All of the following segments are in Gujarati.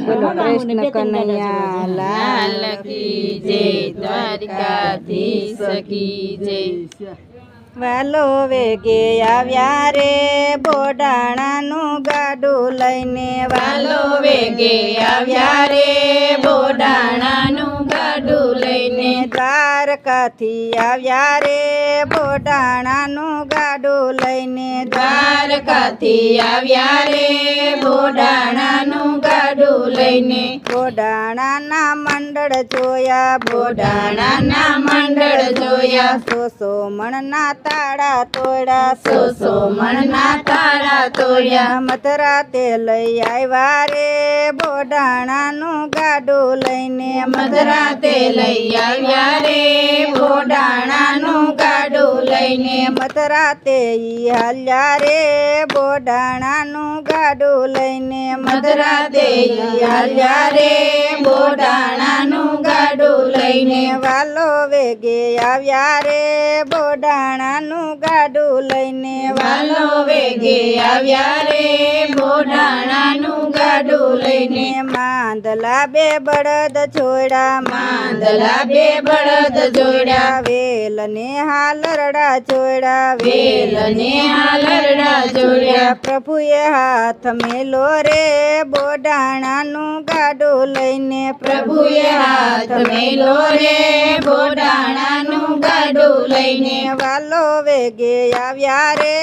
બોલો કૃષ્ણ કનૈયા લાલ લાલ કી જય, દ્વારકાધીશ કી જય. વાલો વેગે આવ્યા રે બોડાણાનું ગાડું લઈને વાલો વેગે આવ્યા રે બોડાણાનું ગાડું લઈને. દ્વારકાથી આવ્યા રે બોડાણાનું ગાડું લઈને દ્વારકાથી આવ્યા રે બોડાણાનું ગાડું લઈને. બોડાણાના મંડળ જોયા બોડાણાના મંડળ જોયા. સોસો મણના તાળા તોડ્યા સોસો મણના તાળા તોડ્યા. મધરાતે લઈ આવ્યા રે બોડાણાનું ગાડું લઈને મધરાતે લઈ આવ્યા રે બોડાણાનું ગાડું લઈને. મધરાતે ઈ હાલ્યા રે બોડાણાનું ગાડું લઈને મધરાતે ઈ હાલ્યા રે બોડાણાનું ગાડું લઈને. વાલો વેગે આવ્યા રે બોડાણાનું ગાડું લઈને વાલો વેગે આવ્યા રે બોડાણાનું ગાડું લઈને. માંદલા બે બળદ છોડ્યા માંદલા બે બળદ જોડ્યા. વેલ ને હાલરડા છોડ્યા વેલ ને હાલરડા જોડ્યા. પ્રભુએ હાથ મેલો રે બોડાણાનું ગાડું લઈને પ્રભુએ હાથ મેલો રે બોડાણાનું ગાડું લઈને. વાલો વેગે આવ્યા રે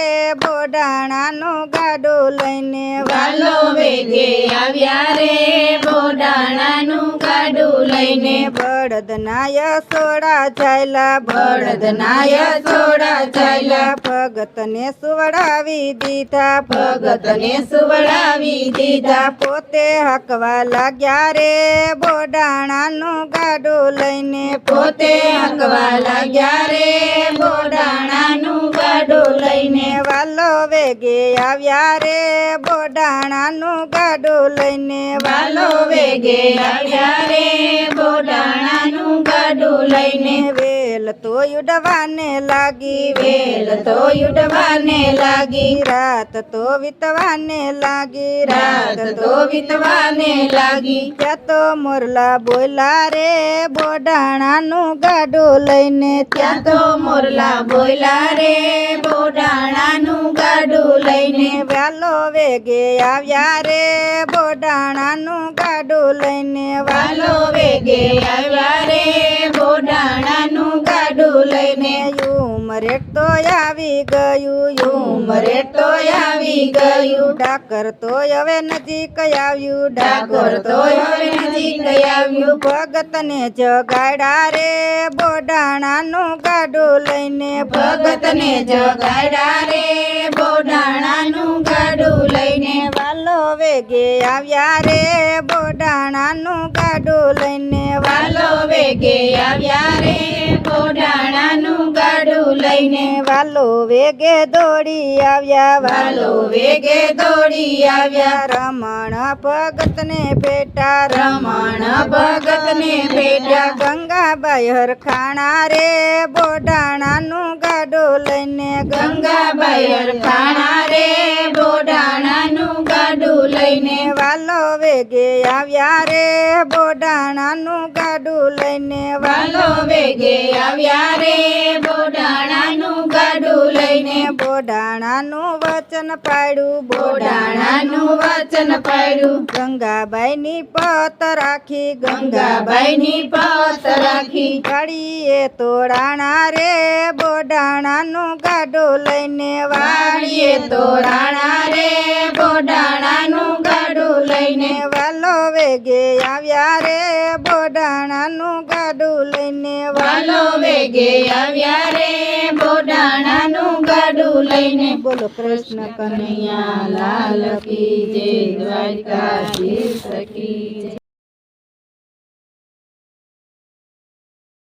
બોડાણાનું ગાડું લઈને વાલો વેગે આવ્યા રે બોડાણાનું ગાડું લઈને. બળદનાય સોડા ચાલ્યા બળદનાય સોડા ચાલ્યા. ભગતને સુવડાવી દીધા ભગતને સુવડાવી દીધા. પોતે હકવા લાગ્યા રે બોડાણાનું ગાડું લઈને પોતે હકવા લાગ્યા રે બોડાણાનું ગાડું લઈને. વાલો વેગે આવ્યા રે બોડાણાનું ગાડું લઈને વાલો વેગે આવ્યા રે બોડાણાનું ગાડું લઈને. વેલ તો ઉડવાને લાગી વેલ તો ઉડવાને લાગી. રાત તો વીતવાને લાગી રાત તો વીતવાને લાગી. ત્યાં તો મોરલા બોલા રે બોડાણાનું ગાડું લઈને ત્યાં તો મોરલા બોલ્યા રે બોડાણાનું ગાડું લઈને. વાલો વેગે આવ્યા રે બોડાણાનું ગાડું લઈને વાલો વેગે આવ્યા રે બોડાણાનું ગાડું લઈને. ઉમરેટ તો આવી ગયું ઉમરેટ તો આવી ગયું. ડાકર તો હવે નજીક આવ્યું ડાકોર તો હવે નજીક આવ્યું. ભગતને જગાડ્યા રે બોડાણાનું ગાડું લઈને ભગતને જગાડ્યા રે બોડાણાનું ગાડું લઈને. વાલો વેગે આવ્યા રે બોડાણાનું ગાડું લઈને વાલો વેગે આવ્યા રે બોડાણાનું ગાડું લઈને. વાલો વેગે દોડી આવ્યા વાલો વેગે દોડી આવ્યા. રમણ ભગતને ભેટા રમણ ભગતને ભેટ્યા. ગંગાબાઈ હરખાણા રે બોડાણાનું ગાડું લઈને ગંગાબાઈ હરખાણા રે બોડાણાનું ગાડું લઈને. વાલો વેગે આવ્યા રે બોડાણાનું ગાડું લઈને વાલો વેગે આવ્યા રે બોડાણાનું ગાડું લઈને. બોડાણાનું વચન પાડ્યું બોડાણાનું વચન પાડ્યું. ગંગાબાઈની પત રાખી ગંગાબાઈની પત રાખી. વાડીએ તોડાણા રે બોડાણાનું ગાડું લઈને વાડીએ તોડાણા રે બોડાણાનું ગાડું લઈને. વાલો વેગે આવ્યા રે બોડાણાનું ગાડું લઈને વાલો વેગે આવ્યા રે બોડાણાનું ગાડું લઈને. બોલો કૃષ્ણ કનૈયા કનૈયા લાલ કી જય, દ્વારકાધીશ કી જય.